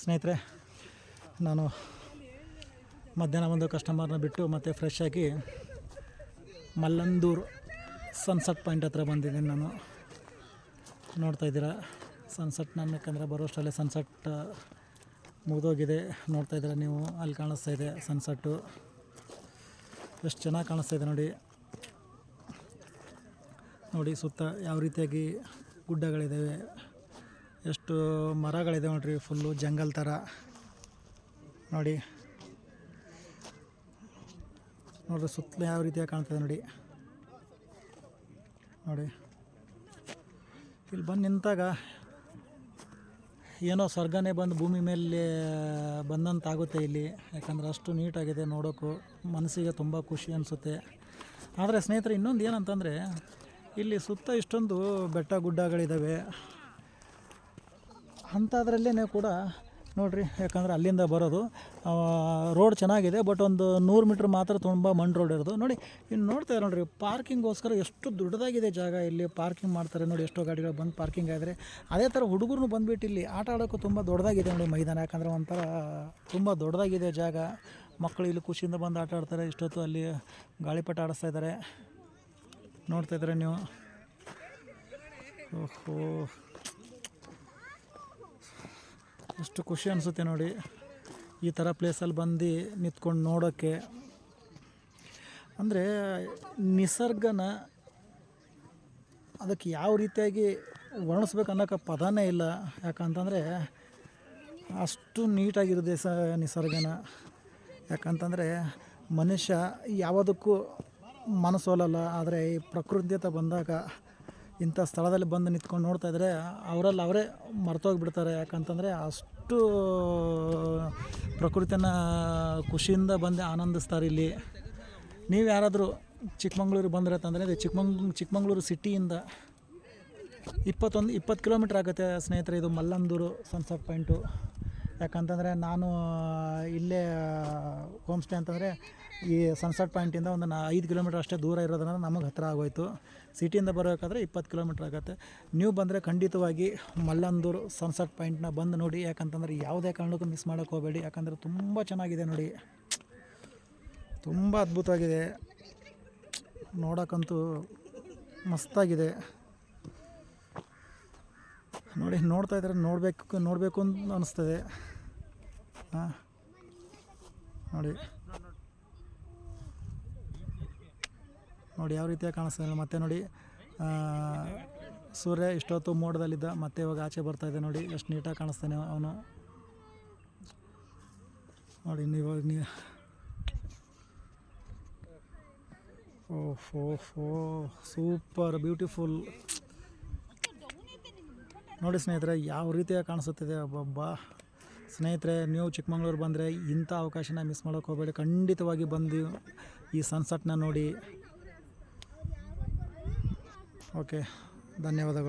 ಸ್ನೇಹಿತರೆ, ನಾನು ಮಧ್ಯಾಹ್ನ ಒಂದು ಕಸ್ಟಮರ್ನ ಬಿಟ್ಟು ಮತ್ತೆ ಫ್ರೆಶ್ ಆಗಿ ಮಲ್ಲಂದೂರು ಸನ್ಸೆಟ್ ಪಾಯಿಂಟ್ ಹತ್ರ ಬಂದಿದ್ದೀನಿ. ನಾನು ನೋಡ್ತಾಯಿದ್ದೀರಾ ಸನ್ಸೆಟ್. ನಾನು ಯಾಕಂದರೆ ಬರೋಷ್ಟರಲ್ಲೇ ಸನ್ಸೆಟ್ ಮುಗಿದೋಗಿದೆ. ನೋಡ್ತಾಯಿದ್ದೀರಾ ನೀವು, ಅಲ್ಲಿ ಕಾಣಿಸ್ತಾ ಇದೆ ಸನ್ಸೆಟ್ಟು. ಎಷ್ಟು ಚೆನ್ನಾಗಿ ಕಾಣಿಸ್ತಾ ಇದೆ ನೋಡಿ. ನೋಡಿ ಸುತ್ತ ಯಾವ ರೀತಿಯಾಗಿ ಗುಡ್ಡಗಳಿದ್ದಾವೆ, ಎಷ್ಟು ಮರಗಳಿದೆ ನೋಡ್ರಿ. ಫುಲ್ಲು ಜಂಗಲ್ ಥರ ನೋಡಿ. ನೋಡಿರಿ ಸುತ್ತಲೂ ಯಾವ ರೀತಿಯಾಗಿ ಕಾಣ್ತದೆ ನೋಡಿ. ನೋಡಿ ಇಲ್ಲಿ ಬಂದು ನಿಂತಾಗ ಏನೋ ಸ್ವರ್ಗನೇ ಬಂದು ಭೂಮಿ ಮೇಲೆ ಬಂದಂತಾಗುತ್ತೆ ಇಲ್ಲಿ. ಯಾಕಂದರೆ ಅಷ್ಟು ನೀಟಾಗಿದೆ ನೋಡೋಕ್ಕೂ, ಮನಸ್ಸಿಗೆ ತುಂಬ ಖುಷಿ ಅನಿಸುತ್ತೆ. ಆದರೆ ಸ್ನೇಹಿತರೆ, ಇನ್ನೊಂದು ಏನಂತಂದರೆ ಇಲ್ಲಿ ಸುತ್ತ ಇಷ್ಟೊಂದು ಬೆಟ್ಟ ಗುಡ್ಡಗಳಿದ್ದಾವೆ. ಅಂಥದ್ರಲ್ಲೇ ಕೂಡ ನೋಡಿರಿ, ಯಾಕಂದರೆ ಅಲ್ಲಿಂದ ಬರೋದು ರೋಡ್ ಚೆನ್ನಾಗಿದೆ, ಬಟ್ ಒಂದು 100 ಮೀಟ್ರ್ ಮಾತ್ರ ತುಂಬ ಮಣ್ಣು ರೋಡ್ ಇರೋದು. ನೋಡಿ ಇನ್ನು ನೋಡ್ತಾರೆ ನೋಡಿರಿ, ಪಾರ್ಕಿಂಗೋಸ್ಕರ ಎಷ್ಟು ದೊಡ್ಡದಾಗಿದೆ ಜಾಗ. ಇಲ್ಲಿ ಪಾರ್ಕಿಂಗ್ ಮಾಡ್ತಾರೆ ನೋಡಿ, ಎಷ್ಟೋ ಗಾಡಿಗಳು ಬಂದು ಪಾರ್ಕಿಂಗ್ ಆದರೆ. ಅದೇ ಥರ ಹುಡುಗರು ಬಂದುಬಿಟ್ಟು ಇಲ್ಲಿ ಆಟ ಆಡೋಕ್ಕೂ ತುಂಬ ದೊಡ್ಡದಾಗಿದೆ ನೋಡಿ ಮೈದಾನ. ಯಾಕಂದರೆ ಒಂಥರ ತುಂಬ ದೊಡ್ಡದಾಗಿದೆ ಜಾಗ. ಮಕ್ಕಳು ಇಲ್ಲಿ ಖುಷಿಯಿಂದ ಬಂದು ಆಟ ಆಡ್ತಾರೆ. ಇಷ್ಟೊತ್ತು ಅಲ್ಲಿ ಗಾಳಿಪಟ ಆಡಿಸ್ತಾ ಇದ್ದಾರೆ, ನೋಡ್ತಾಯಿದ್ದಾರೆ ನೀವು. ಓಹೋ, ಎಷ್ಟು ಖುಷಿ ಅನಿಸುತ್ತೆ ನೋಡಿ ಈ ಥರ ಪ್ಲೇಸಲ್ಲಿ ಬಂದು ನಿಂತ್ಕೊಂಡು ನೋಡೋಕ್ಕೆ. ಅಂದರೆ ನಿಸರ್ಗನ ಅದಕ್ಕೆ ಯಾವ ರೀತಿಯಾಗಿ ವರ್ಣಿಸ್ಬೇಕು ಅನ್ನೋಕ್ಕೆ ಪದನೇ ಇಲ್ಲ. ಯಾಕಂತಂದರೆ ಅಷ್ಟು ನೀಟಾಗಿರುತ್ತೆ ನಿಸರ್ಗನ. ಯಾಕಂತಂದರೆ ಮನುಷ್ಯ ಯಾವುದಕ್ಕೂ ಮನಸ್ಸೋಲಲ್ಲ. ಆದರೆ ಈ ಪ್ರಕೃತಿ ಅಂತ ಬಂದಾಗ ಇಂಥ ಸ್ಥಳದಲ್ಲಿ ಬಂದು ನಿಂತ್ಕೊಂಡು ನೋಡ್ತಾಯಿದ್ರೆ ಅವರಲ್ಲಿ ಅವರೇ ಮರ್ತೋಗಿಬಿಡ್ತಾರೆ. ಯಾಕಂತಂದರೆ ಅಷ್ಟು ಪ್ರಕೃತಿಯನ್ನು ಖುಷಿಯಿಂದ ಬಂದು ಆನಂದಿಸ್ತಾರೆ ಇಲ್ಲಿ. ನೀವು ಯಾರಾದರೂ ಚಿಕ್ಕಮಂಗ್ಳೂರಿಗೆ ಬಂದರೆ ಅಂತಂದರೆ ಇದು ಚಿಕ್ಕಮಂಗ್ಳೂರು ಸಿಟಿಯಿಂದ 20 ಕಿಲೋಮೀಟ್ರ್ ಆಗುತ್ತೆ ಸ್ನೇಹಿತರೆ. ಇದು ಮಲ್ಲಂದೂರು ಸನ್ಸೆಟ್ ಪಾಯಿಂಟು. ಯಾಕಂತಂದರೆ ನಾನು ಇಲ್ಲೇ ಹೋಮ್ ಸ್ಟೇ ಅಂತಂದರೆ ಈ ಸನ್ಸೆಟ್ ಪಾಯಿಂಟಿಂದ ಒಂದು 5 ಕಿಲೋಮೀಟ್ರ್ ಅಷ್ಟೇ ದೂರ ಇರೋದ್ರಿಂದ ನಮಗೆ ಹತ್ತಿರ ಆಗೋಯ್ತು. ಸಿಟಿಯಿಂದ ಬರಬೇಕಾದ್ರೆ 20 ಕಿಲೋಮೀಟ್ರ್ ಆಗುತ್ತೆ. ನೀವು ಬಂದರೆ ಖಂಡಿತವಾಗಿ ಮಲ್ಲಂದೂರು ಸನ್ಸೆಟ್ ಪಾಯಿಂಟ್ನ ಬಂದು ನೋಡಿ. ಯಾಕಂತಂದರೆ ಯಾವುದೇ ಕಾರಣಕ್ಕೂ ಮಿಸ್ ಮಾಡೋಕ್ಕೆ ಹೋಗಬೇಡಿ. ಯಾಕಂದರೆ ತುಂಬ ಚೆನ್ನಾಗಿದೆ ನೋಡಿ, ತುಂಬ ಅದ್ಭುತವಾಗಿದೆ. ನೋಡೋಕ್ಕಂತೂ ಮಸ್ತಾಗಿದೆ ನೋಡಿ. ನೋಡ್ತಾಯಿದ್ರೆ ನೋಡಬೇಕು ಅಂತ ಅನ್ನಿಸ್ತದೆ. ಹಾಂ ನೋಡಿ ನೋಡಿ ಯಾವ ರೀತಿಯಾಗಿ ಕಾಣಿಸ್ತದೆ. ಮತ್ತು ನೋಡಿ ಸೂರ್ಯ ಇಷ್ಟೊತ್ತು ಮೋಡದಲ್ಲಿದ್ದ, ಮತ್ತೆ ಇವಾಗ ಆಚೆ ಬರ್ತಾಯಿದೆ ನೋಡಿ. ಎಷ್ಟು ನೀಟಾಗಿ ಕಾಣಿಸ್ತಾನೆ ಅವನು ನೋಡಿ. ನೀವು ಓಹೋ ಸೂಪರ್ ಬ್ಯೂಟಿಫುಲ್ ನೋಡಿ ಸ್ನೇಹಿತರೆ, ಯಾವ ರೀತಿಯಾಗಿ ಕಾಣಿಸುತ್ತಿದೆ. ಒಬ್ಬೊಬ್ಬ ಸ್ನೇಹಿತರೆ, ನೀವು ಚಿಕ್ಕಮಂಗ್ಳೂರು ಬಂದರೆ ಇಂಥ ಅವಕಾಶನ ಮಿಸ್ ಮಾಡೋಕ್ಕೆ ಹೋಗಬೇಡಿ. ಖಂಡಿತವಾಗಿ ಬಂದು ಈ ಸನ್ಸೆಟ್ನ ನೋಡಿ. ಓಕೆ, ಧನ್ಯವಾದಗಳು.